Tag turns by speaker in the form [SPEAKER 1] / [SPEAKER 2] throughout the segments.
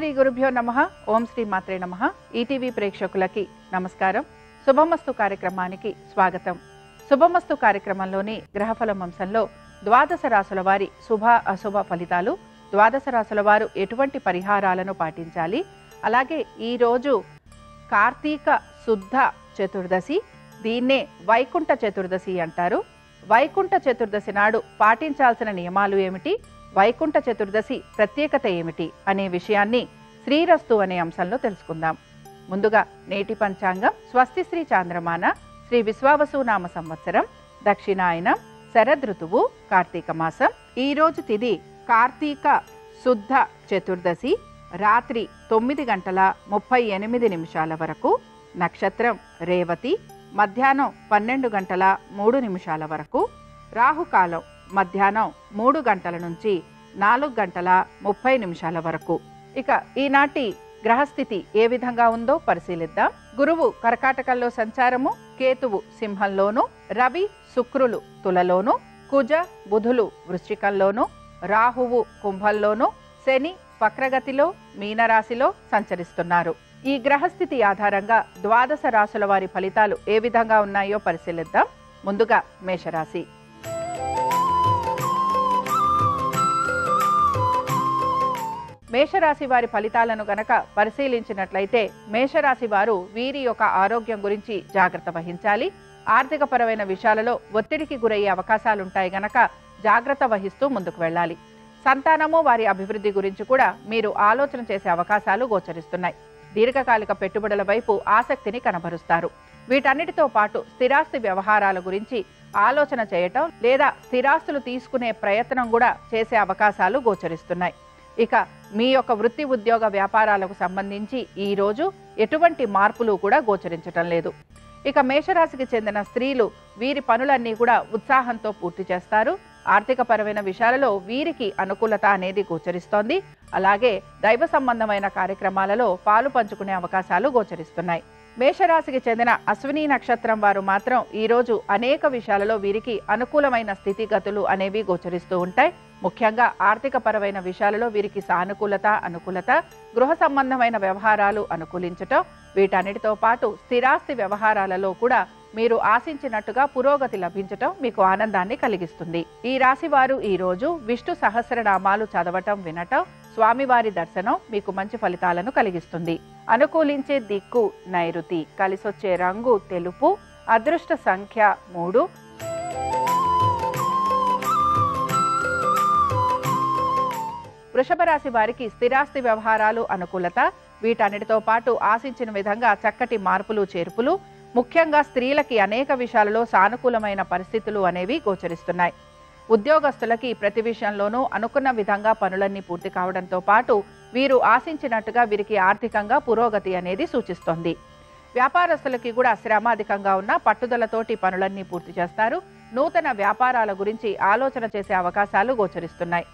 [SPEAKER 1] శ్రీ గురుభ్యో నమః. ఓం శ్రీ మాత్రే నమః. ఈటీవీ ప్రేక్షకులకి నమస్కారం. శుభమస్తు కార్యక్రమానికి స్వాగతం. శుభమస్తు కార్యక్రమంలోని గ్రహఫలం అంశంలో ద్వాదశ రాశుల వారి శుభ అశుభ ఫలితాలు, ద్వాదశ రాశుల వారు ఎటువంటి పరిహారాలను పాటించాలి, అలాగే ఈరోజు కార్తీక శుద్ధ చతుర్దశి, దీన్నే వైకుంఠ చతుర్దశి అంటారు. వైకుంఠ చతుర్దశి నాడు పాటించాల్సిన నియమాలు ఏమిటి, వైకుంఠ చతుర్దశి ప్రత్యేకత ఏమిటి అనే విషయాన్ని శ్రీరస్తు అనే అంశంలో తెలుసుకుందాం. ముందుగా నేటి పంచాంగం. స్వస్తి శ్రీ చాంద్రమాన శ్రీ విశ్వావసు నామ సంవత్సరం, దక్షిణాయనం, శరదృతువు, కార్తీక మాసం. ఈరోజు తిథి కార్తీక శుద్ధ చతుర్దశి, రాత్రి 9:38 వరకు. నక్షత్రం రేవతి, మధ్యాహ్నం 12:03 వరకు. రాహుకాలం మధ్యాహ్నం 3 గంటల నుంచి 4:30 వరకు. ఇక ఈనాటి గ్రహస్థితి ఏ విధంగా ఉందో పరిశీలిద్దాం. గురువు కర్కాటకంలో సంచారము, కేతువు సింహంలోను, రవి శుక్రులు తులలోను, కుజ బుధులు వృశ్చికంలోను, రాహువు కుంభంలోను, శని వక్రగతిలో మీనరాశిలో సంచరిస్తున్నారు. ఈ గ్రహస్థితి ఆధారంగా ద్వాదశ రాశుల వారి ఫలితాలు ఏ విధంగా ఉన్నాయో పరిశీలిద్దాం. ముందుగా మేషరాశి. మేషరాశి వారి ఫలితాలను గనక పరిశీలించినట్లయితే, మేషరాశి వారు వీరి యొక్క ఆరోగ్యం గురించి జాగ్రత్త వహించాలి. ఆర్థిక పరమైన విషయాలలో ఒత్తిడికి గురయ్యే అవకాశాలుంటాయి గనక జాగ్రత్త వహిస్తూ ముందుకు వెళ్ళాలి. సంతానము వారి అభివృద్ధి గురించి కూడా మీరు ఆలోచన చేసే అవకాశాలు గోచరిస్తున్నాయి. దీర్ఘకాలిక పెట్టుబడుల వైపు ఆసక్తిని కనబరుస్తారు. వీటన్నిటితో పాటు స్థిరాస్తి వ్యవహారాల గురించి ఆలోచన చేయటం లేదా స్థిరాస్తులు తీసుకునే ప్రయత్నం కూడా చేసే అవకాశాలు గోచరిస్తున్నాయి. ఇక మీ యొక్క వృత్తి ఉద్యోగ వ్యాపారాలకు సంబంధించి ఈరోజు ఎటువంటి మార్పులు కూడా గోచరించటం లేదు. ఇక మేషరాశికి చెందిన స్త్రీలు వీరి పనులన్నీ కూడా ఉత్సాహంతో పూర్తి చేస్తారు. ఆర్థిక పరమైన విషయాలలో వీరికి అనుకూలత అనేది గోచరిస్తోంది. అలాగే దైవ సంబంధమైన కార్యక్రమాలలో పాలు పంచుకునే అవకాశాలు గోచరిస్తున్నాయి. మేషరాశికి చెందిన అశ్విని నక్షత్రం వారు మాత్రం ఈరోజు అనేక విషయాలలో వీరికి అనుకూలమైన స్థితిగతులు అనేవి గోచరిస్తూ ఉంటాయి. ముఖ్యంగా ఆర్థిక పరమైన విషయాలలో వీరికి సానుకూలత, అనుకూలత, గృహ సంబంధమైన వ్యవహారాలు అనుకూలించటం, వీటన్నిటితో పాటు స్థిరాస్తి వ్యవహారాలలో కూడా మీరు ఆశించినట్టుగా పురోగతి లభించటం మీకు ఆనందాన్ని కలిగిస్తుంది. ఈ రాశి వారు ఈరోజు విష్ణు సహస్రనామాలు చదవటం, వినటం, స్వామివారి దర్శనం మీకు మంచి ఫలితాలను కలిగిస్తుంది. అనుకూలించే దిక్కు నైరుతి, కలిసొచ్చే రంగు తెలుపు, అదృష్ట సంఖ్య 3. వృషభ రాశి వారికి స్థిరాస్తి వ్యవహారాలు అనుకూలత, వీటన్నిటితో పాటు ఆశించిన విధంగా చక్కటి మార్పులు చేర్పులు, ముఖ్యంగా స్త్రీలకి అనేక విషయాలలో సానుకూలమైన పరిస్థితులు అనేవి గోచరిస్తున్నాయి. ఉద్యోగస్తులకి ప్రతి విషయంలోనూ అనుకున్న విధంగా పనులన్నీ పూర్తి కావడంతో పాటు వీరు ఆశించినట్టుగా వీరికి ఆర్థికంగా పురోగతి అనేది సూచిస్తోంది. వ్యాపారస్తులకి కూడా శ్రమ అధికంగా ఉన్న పట్టుదలతోటి పనులన్నీ పూర్తి చేస్తారు. నూతన వ్యాపారాల గురించి ఆలోచన చేసే అవకాశాలు గోచరిస్తున్నాయి.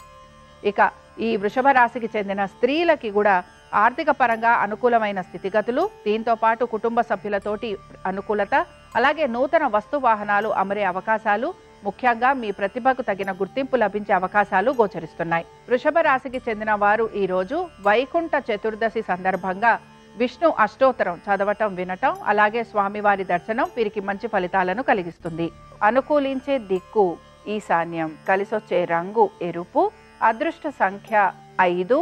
[SPEAKER 1] ఇక ఈ వృషభ రాశికి చెందిన స్త్రీలకి కూడా ఆర్థిక పరంగా అనుకూలమైన స్థితిగతులు, దీంతో పాటు కుటుంబ సభ్యులతోటి అనుకూలత, అలాగే నూతన వస్తు వాహనాలు అమరే అవకాశాలు, ముఖ్యంగా మీ ప్రతిభకు తగిన గుర్తింపు లభించే అవకాశాలు గోచరిస్తున్నాయి. వృషభ రాశికి చెందిన వారు ఈరోజు వైకుంఠ చతుర్దశి సందర్భంగా విష్ణు అష్టోత్తరం చదవటం, వినటం, అలాగే స్వామివారి దర్శనం వీరికి మంచి ఫలితాలను కలిగిస్తుంది. అనుకూలించే దిక్కు ఈశాన్యం, కలిసొచ్చే రంగు ఎరుపు, అదృష్ట సంఖ్య 5.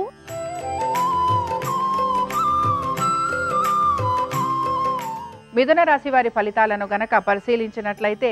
[SPEAKER 1] మిథున రాశి వారి ఫలితాలను గనక పరిశీలించినట్లయితే,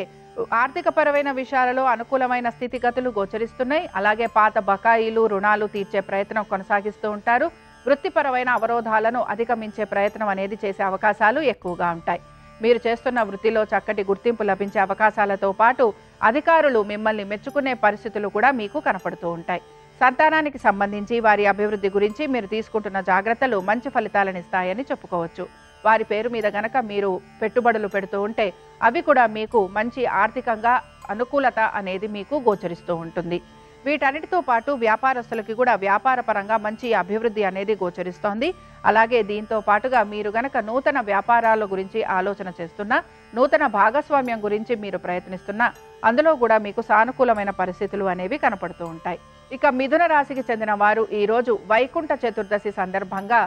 [SPEAKER 1] ఆర్థిక పరమైన విషయాలలో అనుకూలమైన స్థితిగతులు గోచరిస్తున్నాయి. అలాగే పాత బకాయిలు, రుణాలు తీర్చే ప్రయత్నం కొనసాగిస్తూ ఉంటారు. వృత్తిపరమైన అవరోధాలను అధిగమించే ప్రయత్నం అనేది చేసే అవకాశాలు ఎక్కువగా ఉంటాయి. మీరు చేస్తున్న వృత్తిలో చక్కటి గుర్తింపు లభించే అవకాశాలతో పాటు అధికారులు మిమ్మల్ని మెచ్చుకునే పరిస్థితులు కూడా మీకు కనపడుతూ ఉంటాయి. సంతానానికి సంబంధించి వారి అభివృద్ధి గురించి మీరు తీసుకుంటున్న జాగ్రత్తలు మంచి ఫలితాలను ఇస్తాయని చెప్పుకోవచ్చు. వారి పేరు మీద గనక మీరు పెట్టుబడులు పెడుతూ ఉంటే అవి కూడా మీకు మంచి ఆర్థికంగా అనుకూలత అనేది మీకు గోచరిస్తూ ఉంటుంది. వీటన్నిటితో పాటు వ్యాపారస్తులకి కూడా వ్యాపార పరంగా మంచి అభివృద్ధి అనేది గోచరిస్తోంది. అలాగే దీంతో పాటుగా మీరు గనక నూతన వ్యాపారాల గురించి ఆలోచన చేస్తున్నా, నూతన భాగస్వామ్యం గురించి మీరు ప్రయత్నిస్తున్నా, అందులో కూడా మీకు సానుకూలమైన పరిస్థితులు అనేవి కనపడుతూ ఉంటాయి. ఇక మిథున రాశికి చెందిన వారు ఈ రోజు వైకుంఠ చతుర్దశి సందర్భంగా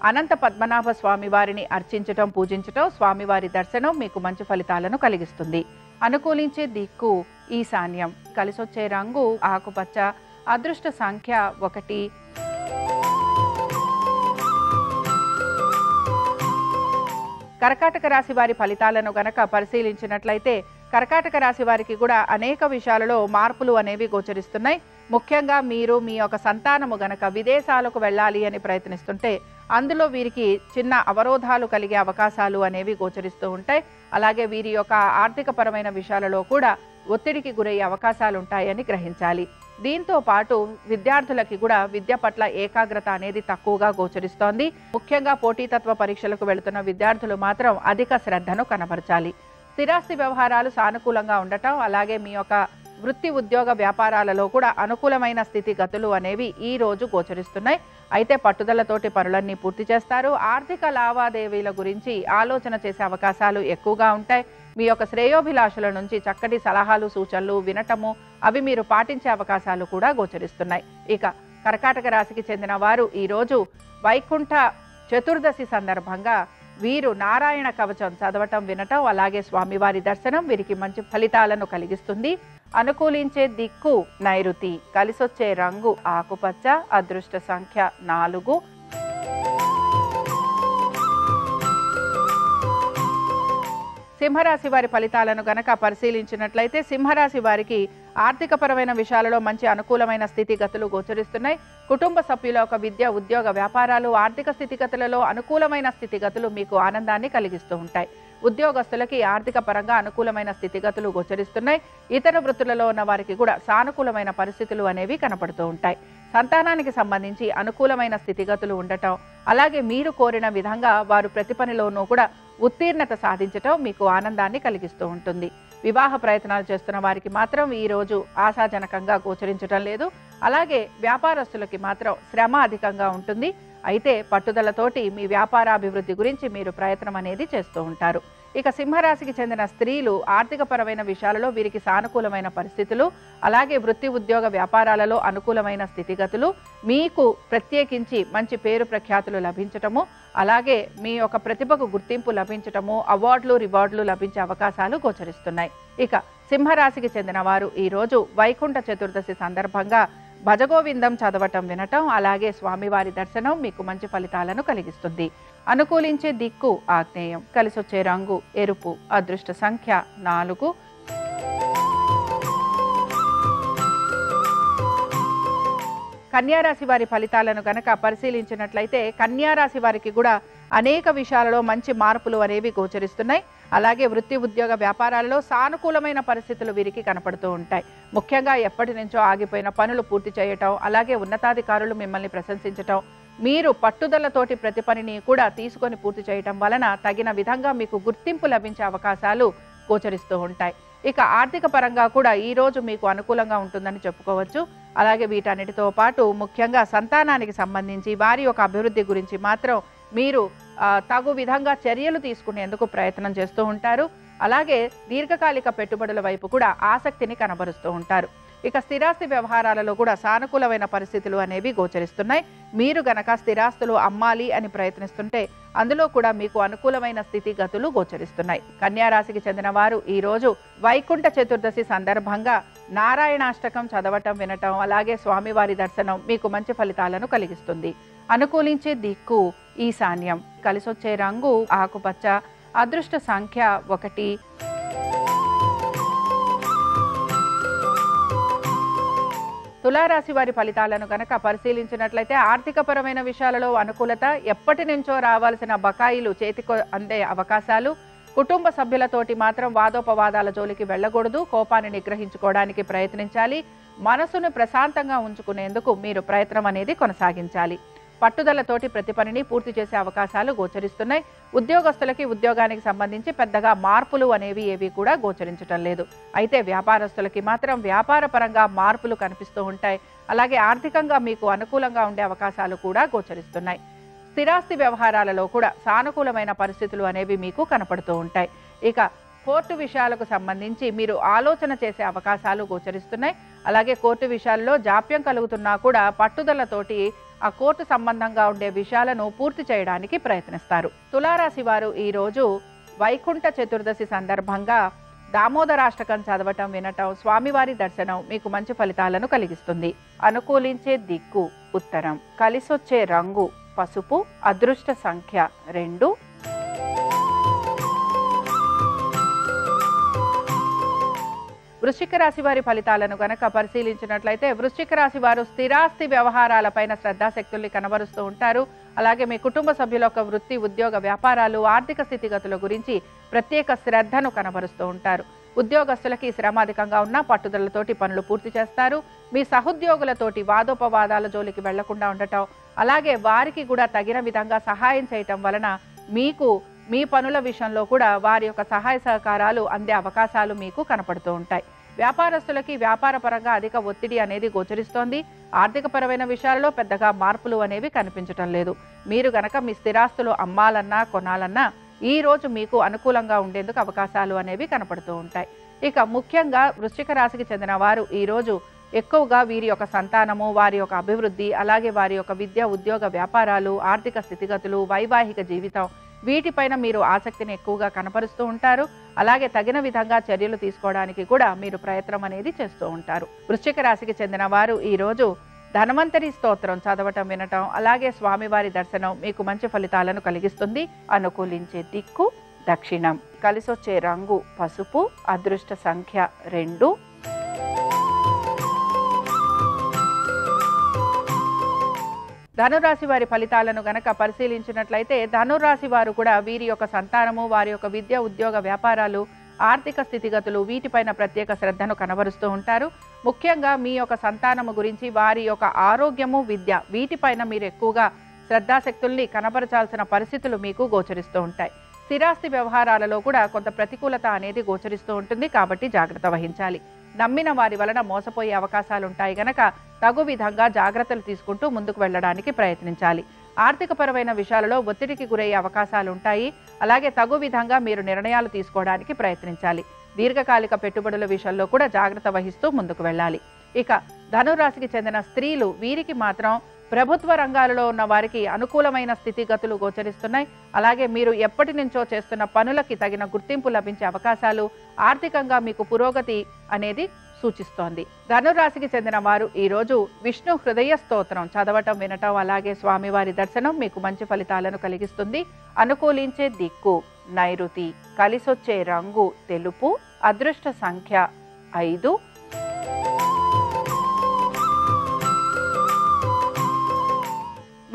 [SPEAKER 1] అనంత పద్మనాభ స్వామి వారిని అర్చించటం, పూజించటం, స్వామివారి దర్శనం మీకు మంచి ఫలితాలను కలిగిస్తుంది. అనుకూలించే దిక్కు ఈశాన్యం. కలిసొచ్చే రంగు ఆకుపచ్చ. అదృష్ట సంఖ్య 1. కర్కాటక రాశి వారి ఫలితాలను గనక పరిశీలించినట్లయితే కర్కాటక రాశి వారికి కూడా అనేక విషయాలలో మార్పులు అనేవి గోచరిస్తున్నాయి. ముఖ్యంగా మీరు మీ యొక్క సంతానము గనక విదేశాలకు వెళ్ళాలి అని ప్రయత్నిస్తుంటే అందులో వీరికి చిన్న అవరోధాలు కలిగే అవకాశాలు అనేవి గోచరిస్తూ ఉంటాయి. అలాగే వీరి యొక్క ఆర్థిక పరమైన విషయాలలో కూడా ఒత్తిడికి గురయ్యే అవకాశాలు ఉంటాయని గ్రహించాలి. దీంతో పాటు విద్యార్థులకి కూడా విద్య పట్ల ఏకాగ్రత అనేది తక్కువగా గోచరిస్తోంది. ముఖ్యంగా పోటీతత్వ పరీక్షలకు వెళుతున్న విద్యార్థులు మాత్రం అధిక శ్రద్ధను కనబరచాలి. స్థిరాస్తి వ్యవహారాలు సానుకూలంగా ఉండటం, అలాగే మీ యొక్క వృత్తి ఉద్యోగ వ్యాపారాలలో కూడా అనుకూలమైన స్థితిగతులు అనేవి ఈ రోజు గోచరిస్తున్నాయి. అయితే పట్టుదలతోటి పనులన్నీ పూర్తి చేస్తారు. ఆర్థిక లావాదేవీల గురించి ఆలోచన చేసే అవకాశాలు ఎక్కువగా ఉంటాయి. మీ యొక్క శ్రేయోభిలాషుల నుంచి చక్కటి సలహాలు, సూచనలు వినటము, అవి మీరు పాటించే అవకాశాలు కూడా గోచరిస్తున్నాయి. ఇక కర్కాటక రాశికి చెందిన వారు ఈరోజు వైకుంఠ చతుర్దశి సందర్భంగా వీరు నారాయణ కవచం చదవటం, వినటం, అలాగే స్వామివారి దర్శనం వీరికి మంచి ఫలితాలను కలిగిస్తుంది. అనుకూలించే దిక్కు నైరుతి. కలిసొచ్చే రంగు ఆకుపచ్చ. అదృష్ట సంఖ్య 4. సింహరాశి వారి ఫలితాలను గనక పరిశీలించినట్లయితే సింహరాశి వారికి ఆర్థికపరమైన విషయాలలో మంచి అనుకూలమైన స్థితిగతులు గోచరిస్తున్నాయి. కుటుంబ సభ్యుల యొక్క విద్య, ఉద్యోగ వ్యాపారాలు, ఆర్థిక స్థితిగతులలో అనుకూలమైన స్థితిగతులు మీకు ఆనందాన్ని కలిగిస్తూ ఉంటాయి. ఉద్యోగస్తులకి ఆర్థిక పరంగా అనుకూలమైన స్థితిగతులు గోచరిస్తున్నాయి. ఇతర వృత్తులలో ఉన్న వారికి కూడా సానుకూలమైన పరిస్థితులు అనేవి కనపడుతూ ఉంటాయి. సంతానానికి సంబంధించి అనుకూలమైన స్థితిగతులు ఉండటం, అలాగే మీరు కోరిన విధంగా వారు ప్రతి పనిలోనూ కూడా ఉత్తీర్ణత సాధించటం మీకు ఆనందాన్ని కలిగిస్తూ ఉంటుంది. వివాహ ప్రయత్నాలు చేస్తున్న వారికి మాత్రం ఈ రోజు ఆశాజనకంగా గోచరించడం లేదు. అలాగే వ్యాపారస్తులకి మాత్రం శ్రమ అధికంగా ఉంటుంది. అయితే పట్టుదలతోటి మీ వ్యాపారాభివృద్ధి గురించి మీరు ప్రయత్నం అనేది చేస్తూ ఉంటారు. ఇక సింహరాశికి చెందిన స్త్రీలు ఆర్థికపరమైన విషయాలలో వీరికి సానుకూలమైన పరిస్థితులు, అలాగే వృత్తి ఉద్యోగ వ్యాపారాలలో అనుకూలమైన స్థితిగతులు, మీకు ప్రత్యేకించి మంచి పేరు ప్రఖ్యాతులు లభించటము, అలాగే మీ యొక్క ప్రతిభకు గుర్తింపు లభించటము, అవార్డులు, రివార్డులు లభించే అవకాశాలు గోచరిస్తున్నాయి. ఇక సింహరాశికి చెందిన వారు ఈరోజు వైకుంఠ చతుర్దశి సందర్భంగా భజగోవిందం చదవటం, వినటం, అలాగే స్వామివారి దర్శనం మీకు మంచి ఫలితాలను కలిగిస్తుంది. అనుకూలించే దిక్కు ఆగ్నేయం. కలిసొచ్చే రంగు ఎరుపు. అదృష్ట సంఖ్య 4. కన్యారాశి వారి ఫలితాలను గనక పరిశీలించినట్లయితే కన్యారాశి వారికి కూడా అనేక విషయాలలో మంచి మార్పులు అనేవి గోచరిస్తున్నాయి. అలాగే వృత్తి ఉద్యోగ వ్యాపారాలలో సానుకూలమైన పరిస్థితులు వీరికి కనపడుతూ ఉంటాయి. ముఖ్యంగా ఎప్పటి నుంచో ఆగిపోయిన పనులు పూర్తి చేయటం, అలాగే ఉన్నతాధికారులు మిమ్మల్ని ప్రశంసించటం, మీరు పట్టుదలతోటి ప్రతి పనిని కూడా తీసుకొని పూర్తి చేయటం వలన తగిన విధంగా మీకు గుర్తింపు లభించే అవకాశాలు గోచరిస్తూ ఉంటాయి. ఇక ఆర్థిక పరంగా కూడా ఈ రోజు మీకు అనుకూలంగా ఉంటుందని చెప్పుకోవచ్చు. అలాగే వీటన్నిటితో పాటు ముఖ్యంగా సంతానానికి సంబంధించి వారి యొక్క అభివృద్ధి గురించి మాత్రం మీరు తగు విధంగా చర్యలు తీసుకునేందుకు ప్రయత్నం చేస్తూ ఉంటారు. అలాగే దీర్ఘకాలిక పెట్టుబడుల వైపు కూడా ఆసక్తిని కనబరుస్తూ ఉంటారు. ఇక స్థిరాస్తి వ్యవహారాలలో కూడా సానుకూలమైన పరిస్థితులు అనేవి గోచరిస్తున్నాయి. మీరు గనక స్థిరాస్తులు అమ్మాలి అని ప్రయత్నిస్తుంటే అందులో కూడా మీకు అనుకూలమైన స్థితిగతులు గోచరిస్తున్నాయి. కన్యారాశికి చెందిన వారు ఈ రోజు వైకుంఠ చతుర్దశి సందర్భంగా నారాయణాష్టకం చదవటం, వినటం, అలాగే స్వామివారి దర్శనం మీకు మంచి ఫలితాలను కలిగిస్తుంది. అనుకూలించే దిక్కు ఈశాన్యం. కలిసొచ్చే రంగు ఆకుపచ్చ. అదృష్ట సంఖ్య 1. తులారాశి వారి ఫలితాలను కనుక పరిశీలించినట్లయితే ఆర్థికపరమైన విషయాలలో అనుకూలత, ఎప్పటి నుంచో రావాల్సిన బకాయిలు చేతికి అందే అవకాశాలు, కుటుంబ సభ్యులతోటి మాత్రం వాదోపవాదాల జోలికి వెళ్ళకూడదు. కోపాన్ని నిగ్రహించుకోవడానికి ప్రయత్నించాలి. మనసును ప్రశాంతంగా ఉంచుకునేందుకు మీరు ప్రయత్నం అనేది కొనసాగించాలి. పట్టుదలతోటి ప్రతి పనిని పూర్తి చేసే అవకాశాలు గోచరిస్తున్నాయి. ఉద్యోగస్తులకి ఉద్యోగానికి సంబంధించి పెద్దగా మార్పులు అనేవి ఏవి కూడా గోచరించటం లేదు. అయితే వ్యాపారస్తులకి మాత్రం వ్యాపార పరంగా మార్పులు కనిపిస్తూ ఉంటాయి. అలాగే ఆర్థికంగా మీకు అనుకూలంగా ఉండే అవకాశాలు కూడా గోచరిస్తున్నాయి. స్థిరాస్తి వ్యవహారాలలో కూడా సానుకూలమైన పరిస్థితులు అనేవి మీకు కనపడుతూ ఉంటాయి. ఇక కోర్టు విషయాలకు సంబంధించి మీరు ఆలోచన చేసే అవకాశాలు గోచరిస్తున్నాయి. అలాగే కోర్టు విషయాల్లో జాప్యం కలుగుతున్నా కూడా పట్టుదలతోటి ఆ కోర్టు సంబంధంగా ఉండే విషయాలను పూర్తి చేయడానికి ప్రయత్నిస్తారు. తులారాశి వారు ఈరోజు వైకుంఠ చతుర్దశి సందర్భంగా దామోదరాష్టకం చదవటం, వినటం, స్వామివారి దర్శనం మీకు మంచి ఫలితాలను కలిగిస్తుంది. అనుకూలించే దిక్కు ఉత్తరం, కలిసొచ్చే రంగు పసుపు, అదృష్ట సంఖ్య 2. వృశ్చిక రాశి వారి ఫలితాలను గనక పరిశీలించినట్లయితే వృశ్చిక రాశి వారు స్థిరాస్తి వ్యవహారాలపైన శ్రద్ధాశక్తుల్ని కనబరుస్తూ ఉంటారు. అలాగే మీ కుటుంబ సభ్యుల యొక్క వృత్తి, ఉద్యోగ, వ్యాపారాలు, ఆర్థిక స్థితిగతుల గురించి ప్రత్యేక శ్రద్ధను కనబరుస్తూ ఉంటారు. ఉద్యోగస్తులకి శ్రమ అధికంగా ఉన్న పట్టుదలతోటి పనులు పూర్తి చేస్తారు. మీ సహోద్యోగులతోటి వాదోపవాదాల జోలికి వెళ్లకుండా ఉండటం, అలాగే వారికి కూడా తగిన విధంగా సహాయం చేయటం వలన మీకు మీ పనుల విషయంలో కూడా వారి యొక్క సహాయ సహకారాలు అందే అవకాశాలు మీకు కనపడుతూ ఉంటాయి. వ్యాపారస్తులకి వ్యాపార పరంగా అధిక ఒత్తిడి అనేది గోచరిస్తోంది. ఆర్థిక పరమైన విషయాలలో పెద్దగా మార్పులు అనేవి కనిపించటం లేదు. మీరు గనక మీ స్థిరాస్తులు అమ్మాలన్నా కొనాలన్నా ఈ రోజు మీకు అనుకూలంగా ఉండేందుకు అవకాశాలు అనేవి కనపడుతూ ఉంటాయి. ఇక ముఖ్యంగా వృశ్చిక రాశికి చెందిన వారు ఈరోజు ఎక్కువగా వీరి యొక్క సంతానము, వారి యొక్క అభివృద్ధి, అలాగే వారి యొక్క విద్య, ఉద్యోగ, వ్యాపారాలు, ఆర్థిక స్థితిగతులు, వైవాహిక జీవితం వీటిపైన మీరు ఆసక్తిని ఎక్కువగా కనపరుస్తూ ఉంటారు. అలాగే తగిన విధంగా చర్యలు తీసుకోవడానికి కూడా మీరు ప్రయత్నం అనేది చేస్తూ ఉంటారు. వృశ్చిక రాశికి చెందిన వారు ఈరోజు ధన్వంతరి స్తోత్రం చదవటం, వినటం, అలాగే స్వామివారి దర్శనం మీకు మంచి ఫలితాలను కలిగిస్తుంది. అనుకూలించే దిక్కు దక్షిణం, కలిసొచ్చే రంగు పసుపు, అదృష్ట సంఖ్య 2. ధనురాశి వారి ఫలితాలను గనక పరిశీలించినట్లయితే ధనురాశి వారు కూడా వీరి యొక్క సంతానము, వారి యొక్క విద్య, ఉద్యోగ, వ్యాపారాలు, ఆర్థిక స్థితిగతులు వీటిపైన ప్రత్యేక శ్రద్ధను కనబరుస్తూ ఉంటారు. ముఖ్యంగా మీ యొక్క సంతానము గురించి, వారి యొక్క ఆరోగ్యము, విద్య వీటిపైన మీరు ఎక్కువగా శ్రద్ధాశక్తుల్ని కనబరచాల్సిన పరిస్థితులు మీకు గోచరిస్తూ ఉంటాయి. స్థిరాస్తి వ్యవహారాలలో కూడా కొంత ప్రతికూలత అనేది గోచరిస్తూ ఉంటుంది. కాబట్టి జాగ్రత్త వహించాలి. నమ్మిన వారి వలన మోసపోయే అవకాశాలు ఉంటాయి గనక తగు విధంగా జాగ్రత్తలు తీసుకుంటూ ముందుకు వెళ్ళడానికి ప్రయత్నించాలి. ఆర్థికపరమైన విషయాలలో ఒత్తిడికి గురయ్యే అవకాశాలు ఉంటాయి. అలాగే తగు విధంగా మీరు నిర్ణయాలు తీసుకోవడానికి ప్రయత్నించాలి. దీర్ఘకాలిక పెట్టుబడుల విషయంలో కూడా జాగ్రత్త వహిస్తూ ముందుకు వెళ్ళాలి. ఇక ధనురాశికి చెందిన స్త్రీలు, వీరికి మాత్రం ప్రభుత్వ రంగాలలో ఉన్న వారికి అనుకూలమైన స్థితిగతులు గోచరిస్తున్నాయి. అలాగే మీరు ఎప్పటి నుంచో చేస్తున్న పనులకి తగిన గుర్తింపు లభించే అవకాశాలు, ఆర్థికంగా మీకు పురోగతి అనేది సూచిస్తోంది. ధనురాశికి చెందిన వారు ఈరోజు విష్ణు హృదయ స్తోత్రం చదవటం, వినటం, అలాగే స్వామివారి దర్శనం మీకు మంచి ఫలితాలను కలిగిస్తుంది. అనుకూలించే దిక్కు నైరుతి, కలిసొచ్చే రంగు తెలుపు, అదృష్ట సంఖ్య 5.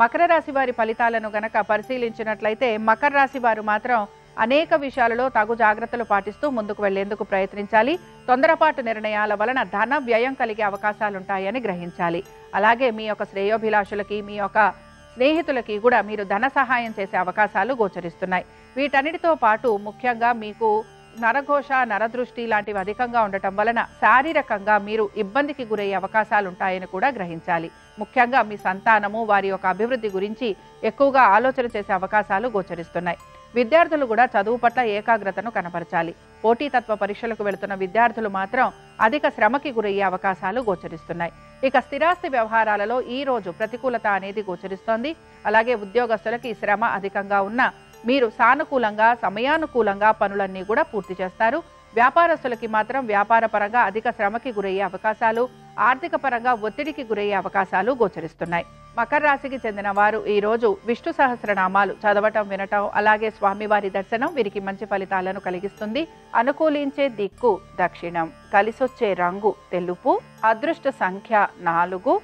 [SPEAKER 1] మకర రాశి వారి ఫలితాలను గనక పరిశీలించినట్లయితే మకర రాశి వారు మాత్రం అనేక విషయాలలో తగు జాగ్రత్తలు పాటిస్తూ ముందుకు వెళ్లేందుకు ప్రయత్నించాలి. తొందరపాటు నిర్ణయాల వలన ధన వ్యయం కలిగే అవకాశాలుంటాయని గ్రహించాలి. అలాగే మీ యొక్క శ్రేయోభిలాషులకి, మీ యొక్క స్నేహితులకి కూడా మీరు ధన సహాయం చేసే అవకాశాలు గోచరిస్తున్నాయి. వీటన్నిటితో పాటు ముఖ్యంగా మీకు నరఘోష, నరదృష్టి లాంటివి అధికంగా ఉండటం వలన శారీరకంగా మీరు ఇబ్బందికి గురయ్యే అవకాశాలు ఉంటాయని కూడా గ్రహించాలి. ముఖ్యంగా మీ సంతానము, వారి యొక్క అభివృద్ధి గురించి ఎక్కువగా ఆలోచన చేసే అవకాశాలు గోచరిస్తున్నాయి. విద్యార్థులు కూడా చదువు పట్ల ఏకాగ్రతను కనపరచాలి. పోటీతత్వ పరీక్షలకు వెళుతున్న విద్యార్థులు మాత్రం అధిక శ్రమకి గురయ్యే అవకాశాలు గోచరిస్తున్నాయి. ఇక స్థిరాస్తి వ్యవహారాలలో ఈ రోజు ప్రతికూలత అనేది గోచరిస్తోంది. అలాగే ఉద్యోగస్తులకి శ్రమ అధికంగా ఉన్న మీరు సానుకూలంగా, సమయానుకూలంగా పనులన్నీ కూడా పూర్తి చేస్తారు. వ్యాపారస్తులకి మాత్రం వ్యాపార పరంగా అధిక శ్రమకి గురయ్యే అవకాశాలు, ఆర్థిక పరంగా ఒత్తిడికి గురయ్యే అవకాశాలు గోచరిస్తున్నాయి. మకర రాశికి చెందిన వారు ఈరోజు విష్ణు సహస్రనామాలు చదవటం, వినటం, అలాగే స్వామివారి దర్శనం వీరికి మంచి ఫలితాలను కలిగిస్తుంది. అనుకూలించే దిక్కు దక్షిణం, కలిసొచ్చే రంగు తెలుపు, అదృష్ట సంఖ్య 4.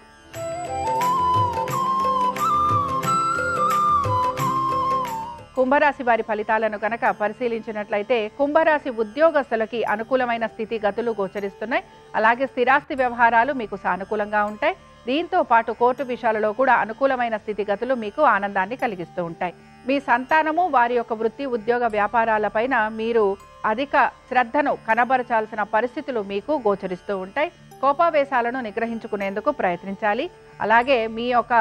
[SPEAKER 1] కుంభరాశి వారి ఫలితాలను కనుక పరిశీలించినట్లయితే కుంభరాశి ఉద్యోగస్తులకి అనుకూలమైన స్థితిగతులు గోచరిస్తున్నాయి. అలాగే స్థిరాస్తి వ్యవహారాలు మీకు సానుకూలంగా ఉంటాయి. దీంతో పాటు కోర్టు విషయాలలో కూడా అనుకూలమైన స్థితిగతులు మీకు ఆనందాన్ని కలిగిస్తూ ఉంటాయి. మీ సంతానము, వారి యొక్క వృత్తి, ఉద్యోగ, వ్యాపారాలపైన మీరు అధిక శ్రద్ధను కనబరచాల్సిన పరిస్థితులు మీకు గోచరిస్తూ ఉంటాయి. కోపావేశాలను నిగ్రహించుకునేందుకు ప్రయత్నించాలి. అలాగే మీ యొక్క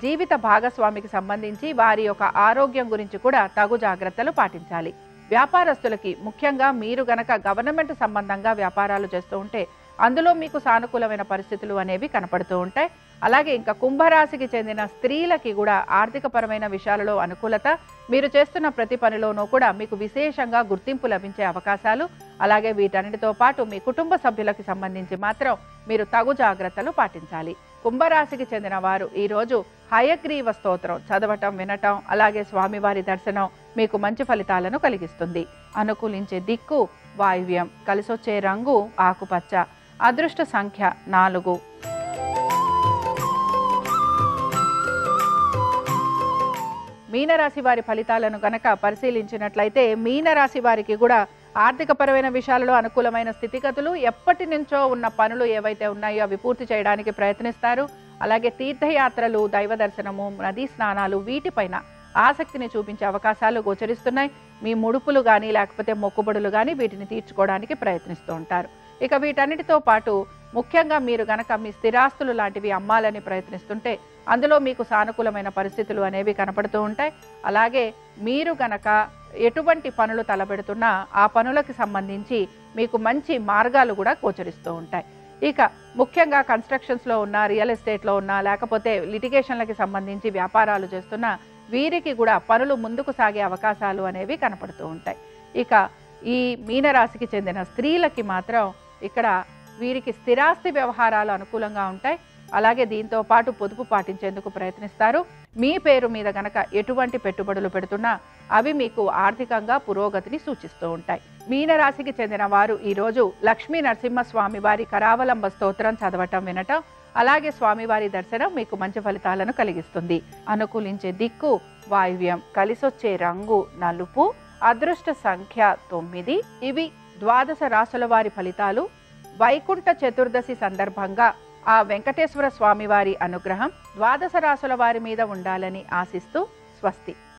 [SPEAKER 1] జీవిత భాగస్వామికి సంబంధించి వారి యొక్క ఆరోగ్యం గురించి కూడా తగు జాగ్రత్తలు పాటించాలి. వ్యాపారస్తులకి ముఖ్యంగా మీరు గనక గవర్నమెంట్ సంబంధంగా వ్యాపారాలు చేస్తూ ఉంటే అందులో మీకు సానుకూలమైన పరిస్థితులు అనేవి కనపడుతూ ఉంటాయి. అలాగే ఇంకా కుంభరాశికి చెందిన స్త్రీలకి కూడా ఆర్థికపరమైన విషయాలలో అనుకూలత, మీరు చేస్తున్న ప్రతి పనిలోనూ కూడా మీకు విశేషంగా గుర్తింపు లభించే అవకాశాలు, అలాగే వీటన్నిటితో పాటు మీ కుటుంబ సభ్యులకి సంబంధించి మాత్రం మీరు తగు జాగ్రత్తలు పాటించాలి. కుంభరాశికి చెందిన వారు ఈరోజు హయగ్రీవ స్తోత్రం చదవటం, వినటం, అలాగే స్వామివారి దర్శనం మీకు మంచి ఫలితాలను కలిగిస్తుంది. అనుకూలించే దిక్కు వాయువ్యం, కలిసొచ్చే రంగు ఆకుపచ్చ, అదృష్ట సంఖ్య 4. మీనరాశి వారి ఫలితాలను గనక పరిశీలించినట్లయితే మీనరాశి వారికి కూడా ఆర్థికపరమైన విషయాలలో అనుకూలమైన స్థితిగతులు, ఎప్పటి నుంచో ఉన్న పనులు ఏవైతే ఉన్నాయో అవి పూర్తి చేయడానికి ప్రయత్నిస్తారు. అలాగే తీర్థయాత్రలు, దైవ దర్శనము, నదీ స్నానాలు వీటిపైన ఆసక్తిని చూపించే అవకాశాలు గోచరిస్తున్నాయి. మీ ముడుపులు కానీ లేకపోతే మొక్కుబడులు కానీ వీటిని తీర్చుకోవడానికి ప్రయత్నిస్తూ ఉంటారు. ఇక వీటన్నిటితో పాటు ముఖ్యంగా మీరు గనక మీ స్థిరాస్తులు లాంటివి అమ్మాలని ప్రయత్నిస్తుంటే అందులో మీకు సానుకూలమైన పరిస్థితులు అనేవి కనపడుతూ ఉంటాయి. అలాగే మీరు గనక ఎటువంటి పనులు తలపెడుతున్నా ఆ పనులకు సంబంధించి మీకు మంచి మార్గాలు కూడా గోచరిస్తూ ఉంటాయి. ఇక ముఖ్యంగా కన్స్ట్రక్షన్స్లో ఉన్న, రియల్ ఎస్టేట్లో ఉన్న, లేకపోతే లిటిగేషన్లకి సంబంధించి వ్యాపారాలు చేస్తున్న వీరికి కూడా పనులు ముందుకు సాగే అవకాశాలు అనేవి కనపడుతూ ఉంటాయి. ఇక ఈ మీనరాశికి చెందిన స్త్రీలకి మాత్రం ఇక్కడ వీరికి స్థిరాస్తి వ్యవహారాలు అనుకూలంగా ఉంటాయి. అలాగే దీంతో పాటు పొదుపు పాటించేందుకు ప్రయత్నిస్తారు. మీ పేరు మీద గనక ఎటువంటి పెట్టుబడులు పెడుతున్నా అవి మీకు ఆర్థికంగా పురోగతిని సూచిస్తూ ఉంటాయి. మీనరాశికి చెందిన వారు ఈరోజు లక్ష్మీ నరసింహస్వామి వారి కరావలంబ స్తోత్రం చదవటం, వినటం, అలాగే స్వామివారి దర్శనం మీకు మంచి ఫలితాలను కలిగిస్తుంది. అనుకూలించే దిక్కు వాయువ్యం, కలిసొచ్చే రంగు నలుపు, అదృష్ట సంఖ్య 9. ఇవి 12 రాశుల వారి ఫలితాలు. వైకుంఠ చతుర్దశి సందర్భంగా ఆ వెంకటేశ్వర స్వామివారి అనుగ్రహం 12 రాశుల వారి మీద ఉండాలని ఆశిస్తూ స్వస్తి.